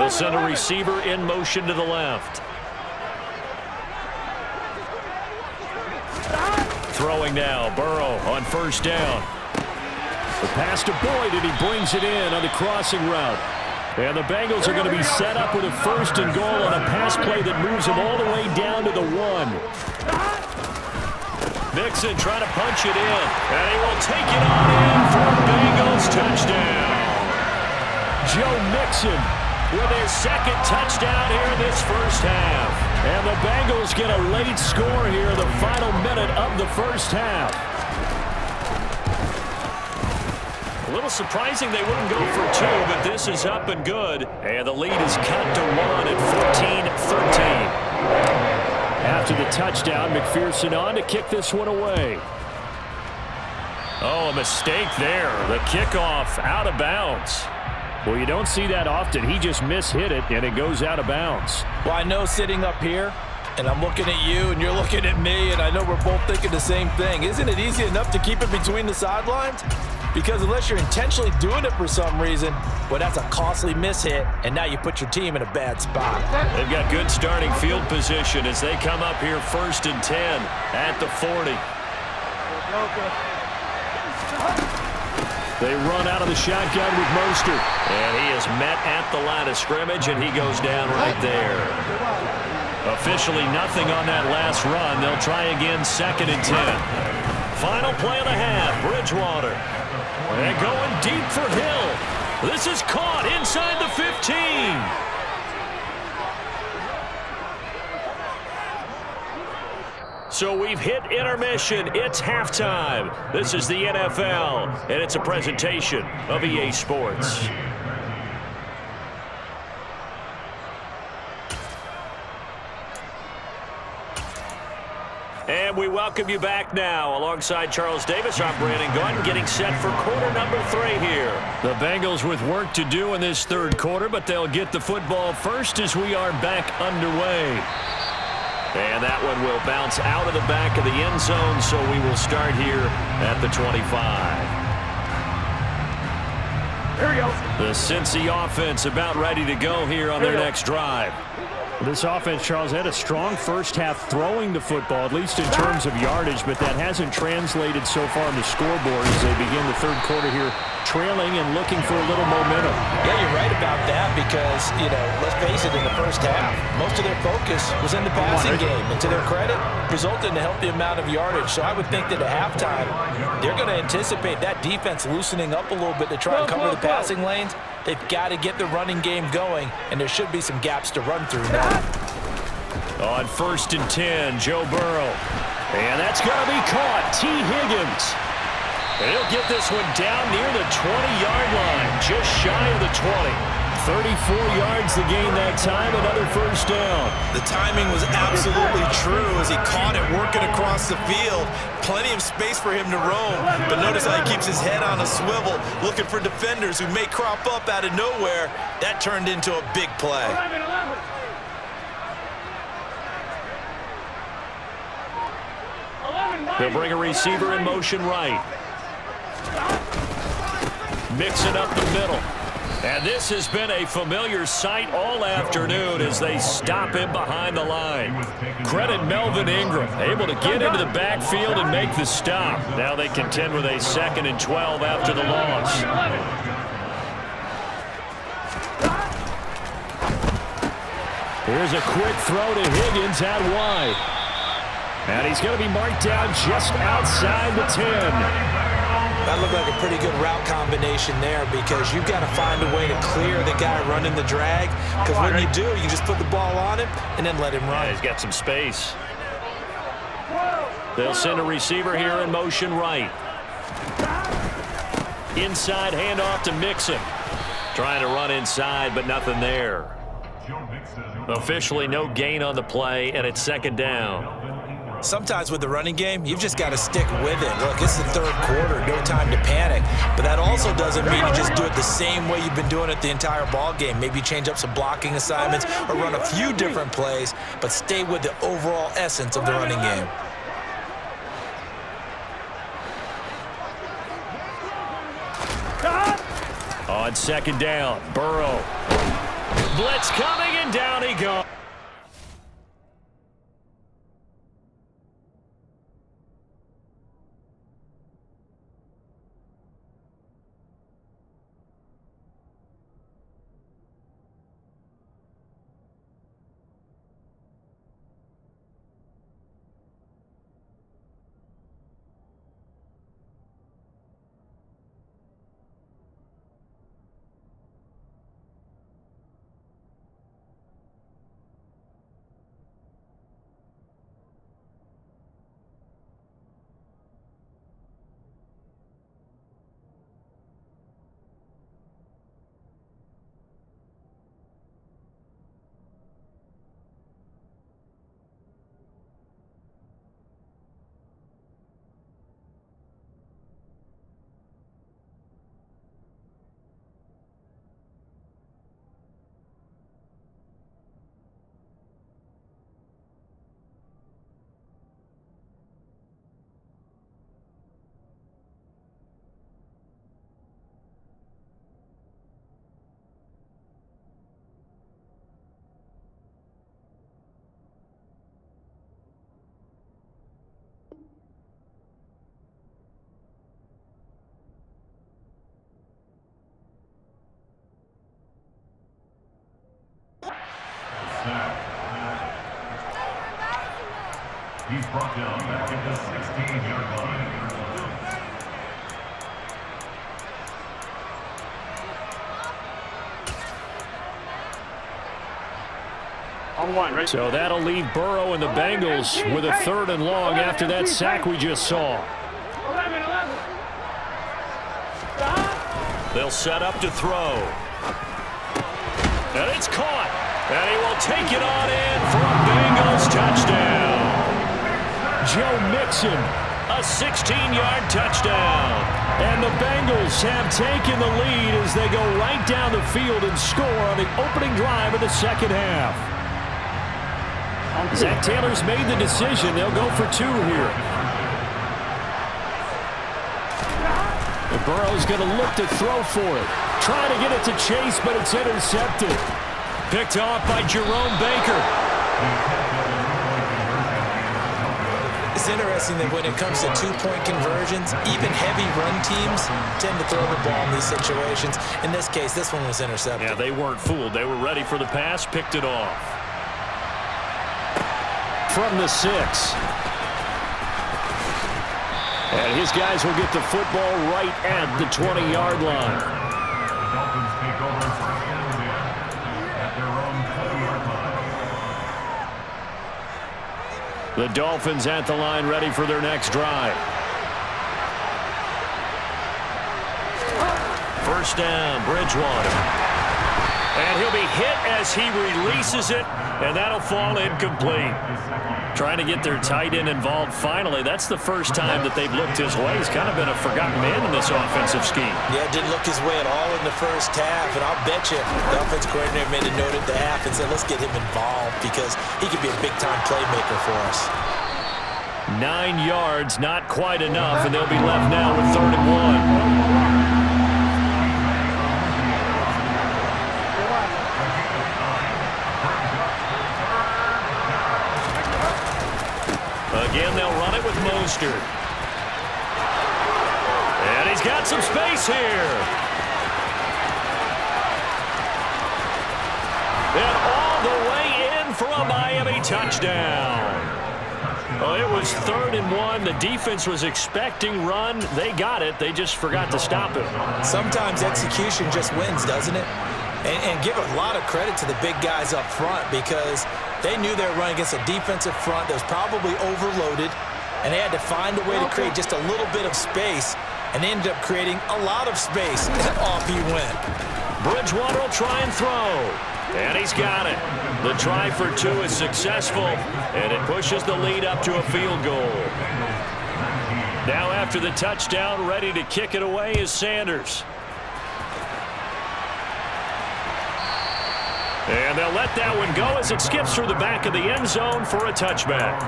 They'll send a receiver in motion to the left. Throwing now, Burrow on first down. The pass to Boyd, and he brings it in on the crossing route. And the Bengals are going to be set up with a 1st and goal on a pass play that moves them all the way down to the 1. Mixon trying to punch it in, and he will take it on in for a Bengals touchdown. Joe Mixon with his 2nd touchdown here in this first half. And the Bengals get a late score here in the final minute of the first half. A little surprising they wouldn't go for 2, but this is up and good. And the lead is cut to 1 at 14-13. After the touchdown, McPherson on to kick this one away. Oh, a mistake there. The kickoff out of bounds. Well, you don't see that often. He just mishit it, and it goes out of bounds. Well, I know sitting up here, and I'm looking at you, and you're looking at me, and I know we're both thinking the same thing. Isn't it easy enough to keep it between the sidelines? Because unless you're intentionally doing it for some reason, well, that's a costly mishit, and now you put your team in a bad spot. They've got good starting field position as they come up here 1st and 10 at the 40. They run out of the shotgun with Mostert. And he is met at the line of scrimmage, and he goes down right there. Officially nothing on that last run. They'll try again 2nd and 10. Final play of the half, Bridgewater. And going deep for Hill. This is caught inside the 15. So we've hit intermission. It's halftime. This is the NFL, and it's a presentation of EA Sports. And we welcome you back now. Alongside Charles Davis, I'm Brandon Gaudin, getting set for quarter number 3 here. The Bengals with work to do in this 3rd quarter, but they'll get the football first as we are back underway. And that one will bounce out of the back of the end zone, so we will start here at the 25. Here we go. The Cincy offense about ready to go here on their next drive. This offense, Charles, had a strong first half throwing the football, at least in terms of yardage, but that hasn't translated so far on the scoreboard as they begin the 3rd quarter here, trailing and looking for a little momentum. Yeah, you're right about that because, you know, let's face it, in the first half, most of their focus was in the passing game. And to their credit, resulted in a healthy amount of yardage. So I would think that at halftime, they're going to anticipate that defense loosening up a little bit to try and cover the passing lanes. They've got to get the running game going, and there should be some gaps to run through now. On 1st and 10, Joe Burrow. And that's going to be caught. T. Higgins. And he'll get this one down near the 20-yard line, just shy of the 20. 34 yards to gain that time, another first down. The timing was absolutely true as he caught it working across the field. Plenty of space for him to roam, but notice how he keeps his head on a swivel, looking for defenders who may crop up out of nowhere. That turned into a big play. They'll bring a receiver in motion right. Mixing up the middle. And this has been a familiar sight all afternoon as they stop him behind the line. Credit Melvin Ingram, able to get into the backfield and make the stop. Now they contend with a 2nd and 12 after the loss. Here's a quick throw to Higgins out wide. And he's going to be marked down just outside the 10. That looked like a pretty good route combination there because you've got to find a way to clear the guy running the drag. Because when you do, you just put the ball on him and then let him run. Yeah, he's got some space. They'll send a receiver here in motion right. Inside handoff to Mixon. Trying to run inside, but nothing there. Officially no gain on the play, and it's 2nd down. Sometimes with the running game, you've just got to stick with it. Look, it's the 3rd quarter, no time to panic. But that also doesn't mean you just do it the same way you've been doing it the entire ball game. Maybe change up some blocking assignments or run a few different plays, but stay with the overall essence of the running game. On 2nd down, Burrow. Blitz coming, and down he goes. He's brought down back at the 16-yard line. So that'll leave Burrow and the Bengals with a 3rd and long after that sack we just saw. They'll set up to throw. And it's caught. And he will take it on in for a Bengals touchdown. Joe Mixon, a 16-yard touchdown. And the Bengals have taken the lead as they go right down the field and score on the opening drive of the second half. Zach Taylor's made the decision. They'll go for 2 here. And Burrow's going to look to throw for it. Trying to get it to Chase, but it's intercepted. Picked off by Jerome Baker. It's interesting that when it comes to 2-point conversions, even heavy run teams tend to throw the ball in these situations. In this case, this one was intercepted. Yeah, they weren't fooled. They were ready for the pass, picked it off. From the 6. And his guys will get the football right at the 20-yard line. The Dolphins take over first and 10 at their own 20-yard line. The Dolphins at the line, ready for their next drive. First down, Bridgewater. And he'll be hit as he releases it, and that'll fall incomplete. Trying to get their tight end involved finally. That's the first time that they've looked his way. He's kind of been a forgotten man in this offensive scheme. Yeah, didn't look his way at all in the first half, and I'll bet you the offensive coordinator made a note at the half and said, let's get him involved because he could be a big-time playmaker for us. 9 yards, not quite enough, and they'll be left now with 3rd and 1. Again, they'll run it with Mostert. And he's got some space here. And all the way in for a Miami touchdown. Oh, it was 3rd and 1. The defense was expecting run. They got it. They just forgot to stop it. Sometimes execution just wins, doesn't it? And give a lot of credit to the big guys up front because they knew they were running against a defensive front that was probably overloaded, and they had to find a way to create just a little bit of space, and they ended up creating a lot of space, and off he went. Bridgewater will try and throw, and he's got it. The try for 2 is successful, and it pushes the lead up to a field goal. Now after the touchdown, ready to kick it away is Sanders. And they'll let that one go as it skips through the back of the end zone for a touchback.